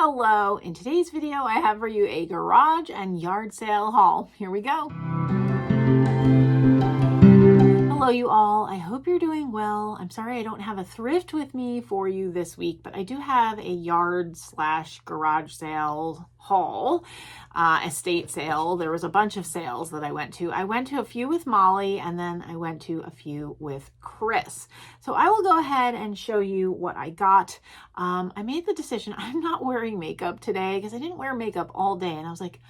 Hello, in today's video I have for you a garage and yard sale haul. Here we go. Hello you all, I hope you're doing well. I'm sorry I don't have a thrift with me for you this week, but I do have a yard / garage sale haul, estate sale. There was a bunch of sales that I went to. I went to a few with Molly and then I went to a few with Chris. So I will go ahead and show you what I got. I made the decision, I'm not wearing makeup today because I didn't wear makeup all day and I was like,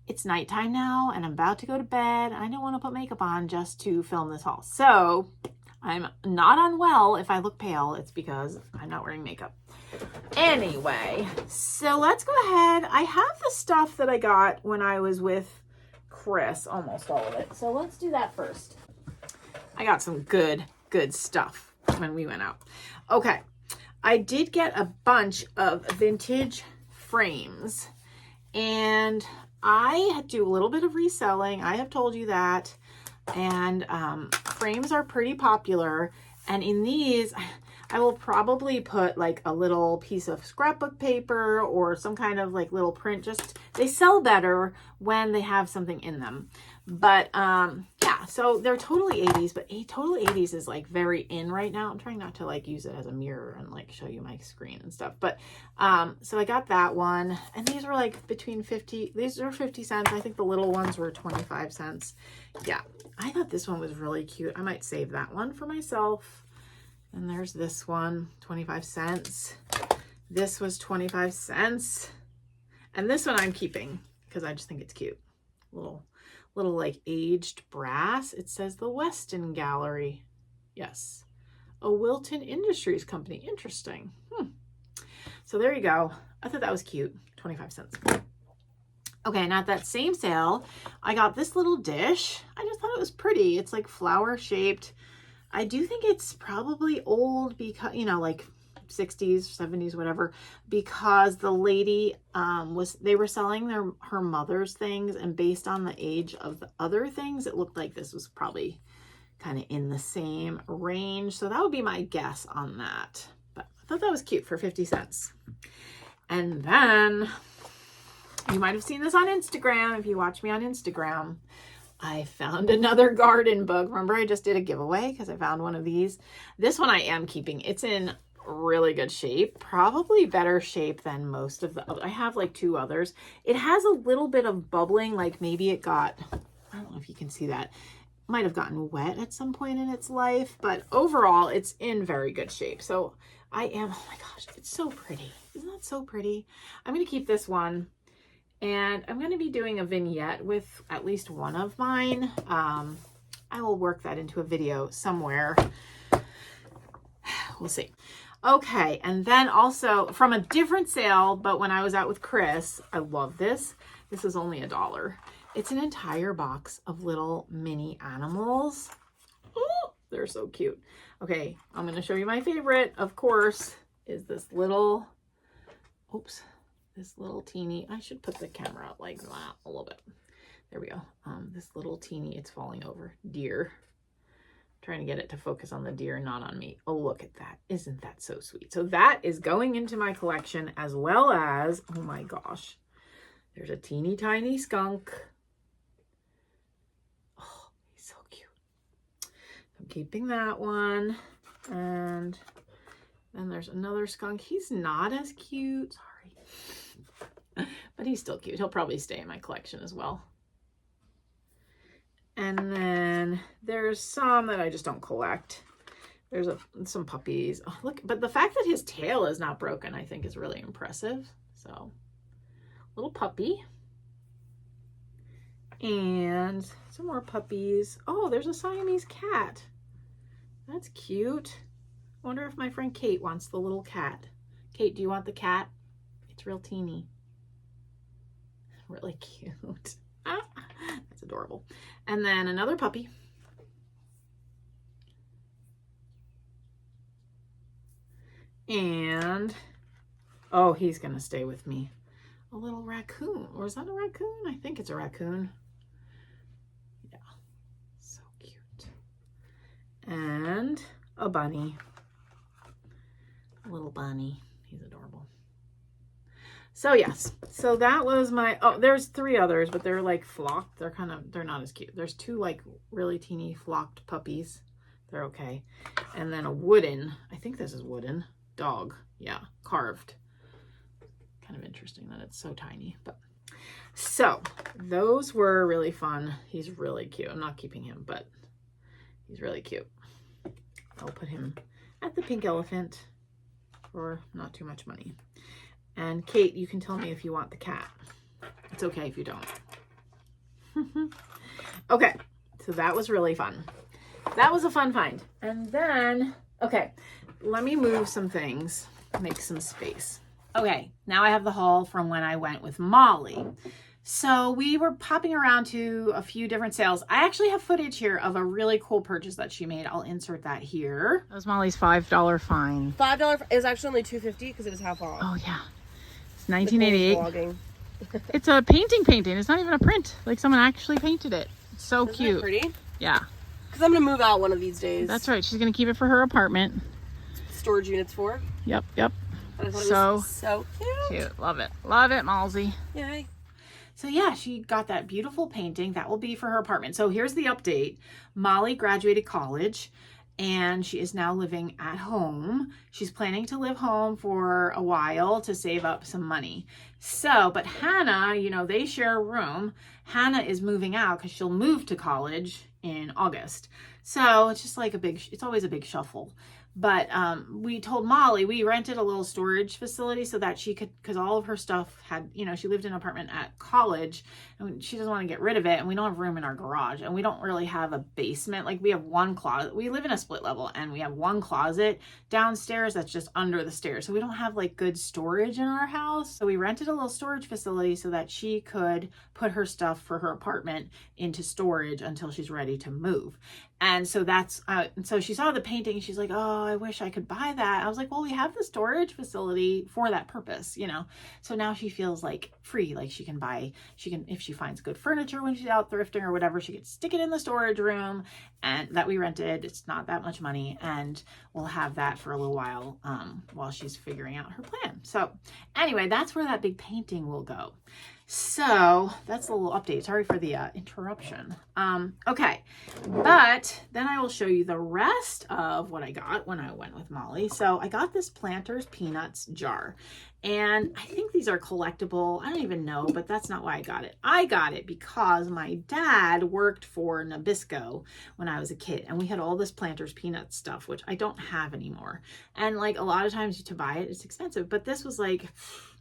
it's nighttime now and I'm about to go to bed. I don't want to put makeup on just to film this haul. So I'm not unwell. If I look pale, it's because I'm not wearing makeup. Anyway, so let's go ahead. I have the stuff that I got when I was with Chris, almost all of it. So let's do that first. I got some good stuff when we went out. Okay, I did get a bunch of vintage frames and I do a little bit of reselling. I have told you that. And frames are pretty popular. And in these, I will probably put like a little piece of scrapbook paper or some kind of like little print. Just, they sell better when they have something in them. But yeah, so they're totally 80s, but totally 80s is like very in right now. I'm trying not to like use it as a mirror and like show you my screen and stuff. But so I got that one and these were like between 50, these are 50 cents. I think the little ones were 25 cents. Yeah, I thought this one was really cute. I might save that one for myself. And there's this one, 25 cents. This was 25 cents. And this one I'm keeping because I just think it's cute. Little like aged brass. It says the Weston Gallery. Yes. A Wilton Industries company. Interesting. So there you go. I thought that was cute. 25 cents. Okay, and at that same sale, I got this little dish. I just thought it was pretty. It's like flower shaped. I do think it's probably old because, you know, like 60s, 70s, whatever, because the lady they were selling her mother's things, and based on the age of the other things, it looked like this was probably kind of in the same range. So that would be my guess on that. But I thought that was cute for 50 cents. And then you might have seen this on Instagram if you watch me on Instagram. I found another garden book. Remember I just did a giveaway because I found one of these. This one I am keeping. It's in really good shape, probably better shape than most of the other. I have like two others. It has a little bit of bubbling, like maybe it got, I don't know if you can see that, might have gotten wet at some point in its life, but overall it's in very good shape. So I am, oh my gosh, it's so pretty. Isn't that so pretty? I'm going to keep this one. And I'm going to be doing a vignette with at least one of mine. I will work that into a video somewhere. We'll see. Okay, and then also from a different sale, but when I was out with Chris, I love this. This is only $1. It's an entire box of little mini animals. Oh, they're so cute. Okay, I'm going to show you my favorite, of course, is this little, oops. This little teeny, I should put the camera out like that a little bit. There we go. This little teeny, it's falling over, deer. I'm trying to get it to focus on the deer, not on me. Oh, look at that. Isn't that so sweet? So that is going into my collection, as well as, oh my gosh, there's a teeny tiny skunk. Oh, he's so cute. I'm keeping that one. And then there's another skunk. He's not as cute. Sorry. But he's still cute. He'll probably stay in my collection as well. And then there's some that I just don't collect. There's some puppies. Oh, look, but the fact that his tail is not broken, I think is really impressive. So, little puppy. And some more puppies. Oh, there's a Siamese cat. That's cute. I wonder if my friend Kate wants the little cat. Kate, do you want the cat? It's real teeny. Really cute. Ah, that's adorable. And then another puppy. And, oh, he's going to stay with me. A little raccoon. Or is that a raccoon? I think it's a raccoon. Yeah. So cute. And a bunny. A little bunny. He's adorable. So yes, so that was my, oh, there's 3 others, but they're like flocked. They're not as cute. There's 2 like really teeny flocked puppies. They're okay. And then a wooden, I think this is wooden, dog. Yeah, carved. Kind of interesting that it's so tiny, but. So those were really fun. He's really cute. I'm not keeping him, but he's really cute. I'll put him at the Pink Elephant for not too much money. And Kate, you can tell me if you want the cat. It's okay if you don't. Okay, so that was really fun. That was a fun find. And then, okay, let me move some things, make some space. Okay, now I have the haul from when I went with Molly. So we were popping around to a few different sales. I actually have footage here of a really cool purchase that she made. I'll insert that here. That was Molly's $5 fine. $5. It was actually only $2.50 because it was half off. Oh yeah, it's 1988. It's a painting. It's not even a print. Like someone actually painted it. It's so Isn't cute. it pretty? Yeah. Because I'm gonna move out one of these days. That's right. She's gonna keep it for her apartment. Storage units for. Yep. And I thought it was so Cute. Love it, Malsey. Yay. So yeah, she got that beautiful painting. That will be for her apartment. So here's the update. Molly graduated college and she is now living at home. She's planning to live home for a while to save up some money. So, but Hannah, you know, they share a room. Hannah is moving out because she'll move to college in August. So it's just like it's always a big shuffle. But we told Molly, we rented a little storage facility so that she could, because all of her stuff had, you know, she lived in an apartment at college and she doesn't want to get rid of it. And we don't have room in our garage and we don't really have a basement. Like we have one closet. We live in a split level and we have one closet downstairs that's just under the stairs. So we don't have like good storage in our house. So we rented a little storage facility so that she could put her stuff for her apartment into storage until she's ready to move. And so that's, so she saw the painting and she's like, oh, I wish I could buy that. I was like, well, we have the storage facility for that purpose, you know? So now she feels like free, like she can, if she finds good furniture when she's out thrifting or whatever, she can stick it in the storage room and that we rented. It's not that much money and we'll have that for a little while she's figuring out her plan. So anyway, that's where that big painting will go. So that's a little update. Sorry for the interruption. Okay, but then I will show you the rest of what I got when I went with Molly. So I got this Planters Peanuts jar. And I think these are collectible. I don't even know, but that's not why I got it. I got it because my dad worked for Nabisco when I was a kid. And we had all this Planters Peanuts stuff, which I don't have anymore. And like a lot of times to buy it, it's expensive. But this was like,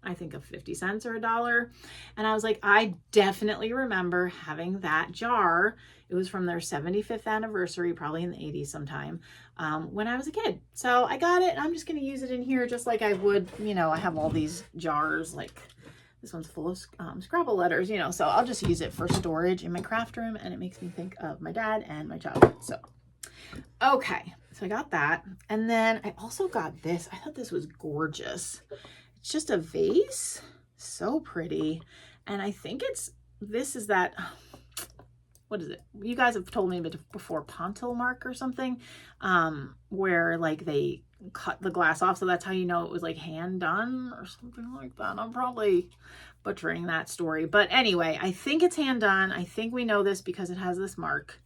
I think of 50 cents or $1. And I was like, I definitely remember having that jar. It was from their 75th anniversary, probably in the 80s sometime, when I was a kid. So I got it. I'm just going to use it in here just like I would, you know, I have all these jars, like this one's full of Scrabble letters, you know, so I'll just use it for storage in my craft room. And it makes me think of my dad and my childhood. So, okay. So I got that. And then I also got this. I thought this was gorgeous. It's just a vase, so pretty. And I think this is that, what is it? You guys have told me before, Pontil mark or something, where like they cut the glass off. So that's how you know it was like hand done or something like that. I'm probably butchering that story. But anyway, I think it's hand done. I think we know this because it has this mark.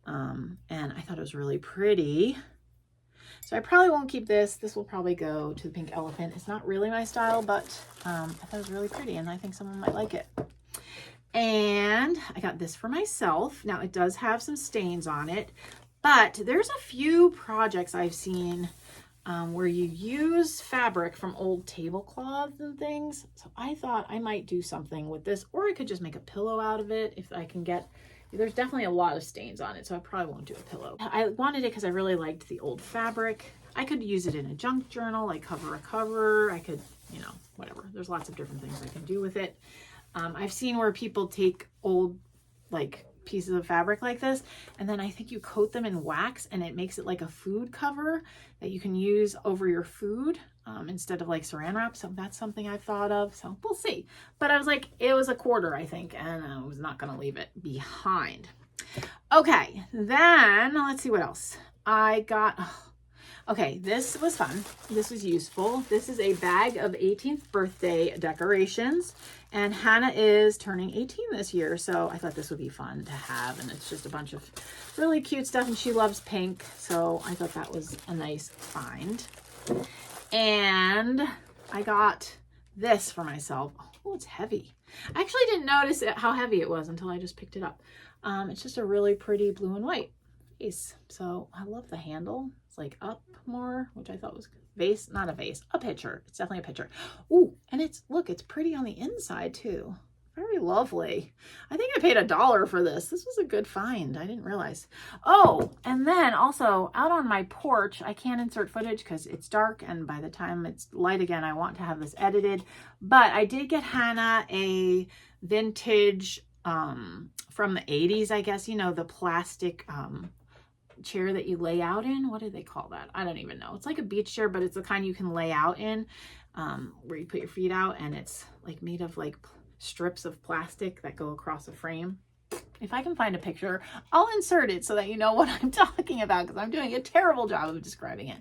And I thought it was really pretty. So I probably won't keep this. This will probably go to the Pink Elephant. It's not really my style, but I thought it was really pretty and I think someone might like it. And I got this for myself. Now it does have some stains on it, but there's a few projects I've seen where you use fabric from old tablecloths and things. So I thought I might do something with this, or I could just make a pillow out of it if I can get. There's definitely a lot of stains on it, so I probably won't do a pillow. I wanted it because I really liked the old fabric. I could use it in a junk journal, like cover a cover. I could, you know, whatever. There's lots of different things I can do with it. I've seen where people take old, like, pieces of fabric like this, and then I think you coat them in wax, and it makes it like a food cover that you can use over your food instead of like saran wrap. So that's something I've thought of. So we'll see. But I was like, it was $1, I think, and I was not going to leave it behind. Okay, then let's see what else I got. Okay, this was fun. This was useful. This is a bag of 18th birthday decorations, and Hannah is turning 18 this year, so I thought this would be fun to have, and it's just a bunch of really cute stuff, and she loves pink, so I thought that was a nice find. And I got this for myself. Oh, it's heavy. I actually didn't notice how heavy it was until I just picked it up. It's just a really pretty blue and white vase. So I love the handle. It's like up more, which I thought was vase, not a vase, a pitcher. It's definitely a pitcher. Ooh, and look, it's pretty on the inside too. Very lovely. I think I paid $1 for this. This was a good find. I didn't realize. Oh, and then also out on my porch, I can't insert footage because it's dark, and by the time it's light again, I want to have this edited. But I did get Hannah a vintage from the 80s, I guess, you know, the plastic chair that you lay out in. What do they call that? I don't even know. It's like a beach chair, but it's the kind you can lay out in, where you put your feet out, and it's like made of like strips of plastic that go across a frame. If I can find a picture, I'll insert it so that you know what I'm talking about, because I'm doing a terrible job of describing it.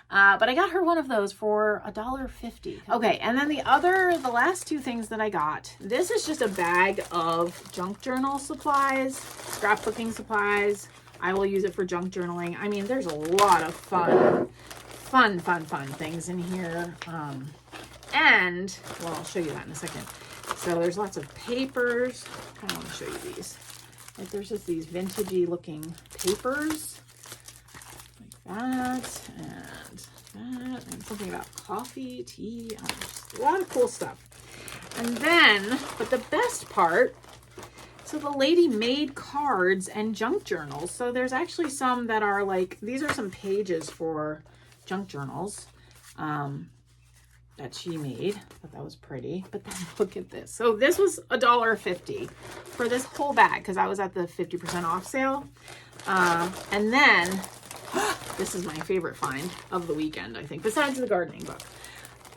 But I got her one of those for $1.50. Okay, and then the last two things that I got, this is just a bag of junk journal supplies, scrapbooking supplies. I will use it for junk journaling. I mean, there's a lot of fun things in here. And, well, I'll show you that in a second. So there's lots of papers. I kind of want to show you these. Like, there's just these vintagey looking papers. Like that, and something about coffee, tea, a lot of cool stuff. And then, but the best part, so the lady made cards and junk journals. So there's actually some that are like, these are some pages for junk journals that she made. I thought that was pretty. But then look at this. So this was $1.50 for this whole bag because I was at the 50% off sale. And then this is my favorite find of the weekend, I think, besides the gardening book.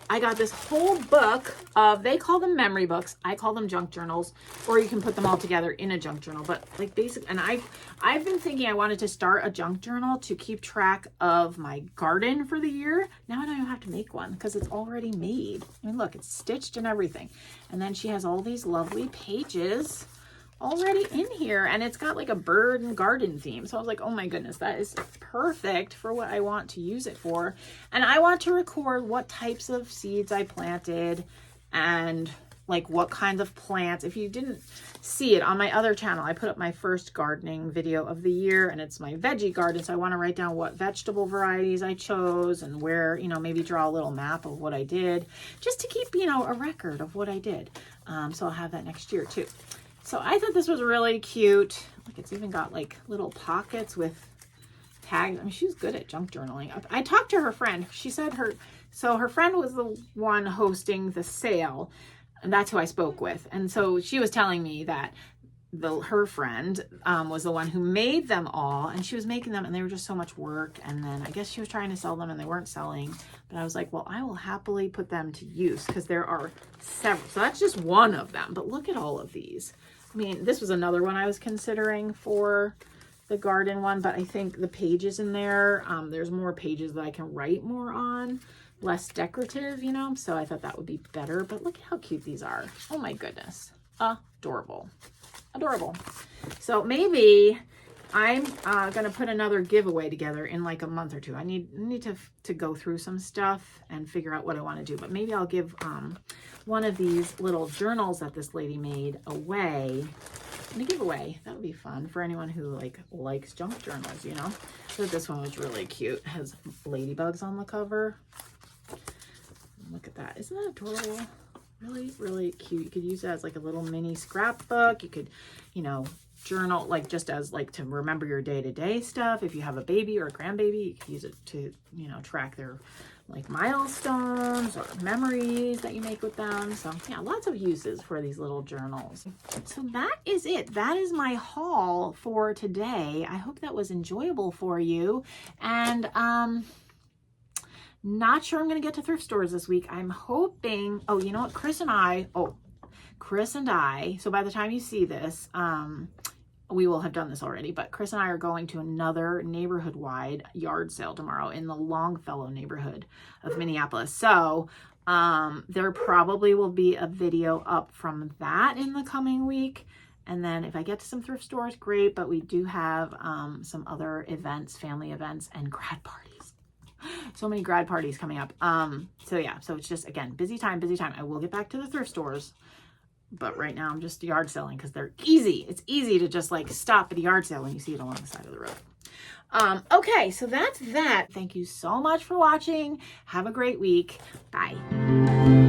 I got this whole book of, they call them memory books. I call them junk journals, or you can put them all together in a junk journal. But like basic, and I've been thinking I wanted to start a junk journal to keep track of my garden for the year. Now I don't even have to make one because it's already made. I mean, look, it's stitched and everything. And then she has all these lovely pages already in here, and it's got like a bird and garden theme. So I was like, oh my goodness, that is perfect for what I want to use it for. And I want to record what types of seeds I planted and like what kinds of plants. If you didn't see it on my other channel, I put up my first gardening video of the year, and it's my veggie garden. So I want to write down what vegetable varieties I chose and where, you know, maybe draw a little map of what I did, just to keep, you know, a record of what I did. So I'll have that next year too. So I thought this was really cute. Like, it's even got like little pockets with tags. I mean, she's good at junk journaling. I talked to her friend. She said her friend was the one hosting the sale, and that's who I spoke with. And so she was telling me that her friend was the one who made them all, and she was making them, and they were just so much work. And then I guess she was trying to sell them and they weren't selling. But I was like, well, I will happily put them to use because there are several. So that's just one of them. But look at all of these. I mean, this was another one I was considering for the garden one, but I think the pages in there, there's more pages that I can write more on, less decorative, you know, so I thought that would be better. But look at how cute these are. Oh my goodness. Adorable. Adorable. So maybe I'm gonna put another giveaway together in like a month or two. I need to go through some stuff and figure out what I want to do, but maybe I'll give one of these little journals that this lady made away in a giveaway. That would be fun for anyone who likes junk journals, you know. So this one was really cute. It has ladybugs on the cover. Look at that. Isn't that adorable? Really, really cute. You could use it as like a little mini scrapbook. You could, you know, journal like just as like to remember your day-to-day stuff. If you have a baby or a grandbaby, you could use it to, you know, track their like milestones or memories that you make with them. So yeah, lots of uses for these little journals. So that is it. That is my haul for today. I hope that was enjoyable for you. And not sure I'm going to get to thrift stores this week. I'm hoping, oh, you know what? Chris and I, so by the time you see this, we will have done this already, but Chris and I are going to another neighborhood-wide yard sale tomorrow in the Longfellow neighborhood of Minneapolis. So there probably will be a video up from that in the coming week. And then if I get to some thrift stores, great. But we do have some other events, family events, and grad parties. So many grad parties coming up. So yeah, so it's just, again, busy time, busy time. I will get back to the thrift stores. But right now I'm just yard selling because they're easy. It's easy to just like stop at a yard sale when you see it along the side of the road. Okay, so that's that. Thank you so much for watching. Have a great week. Bye.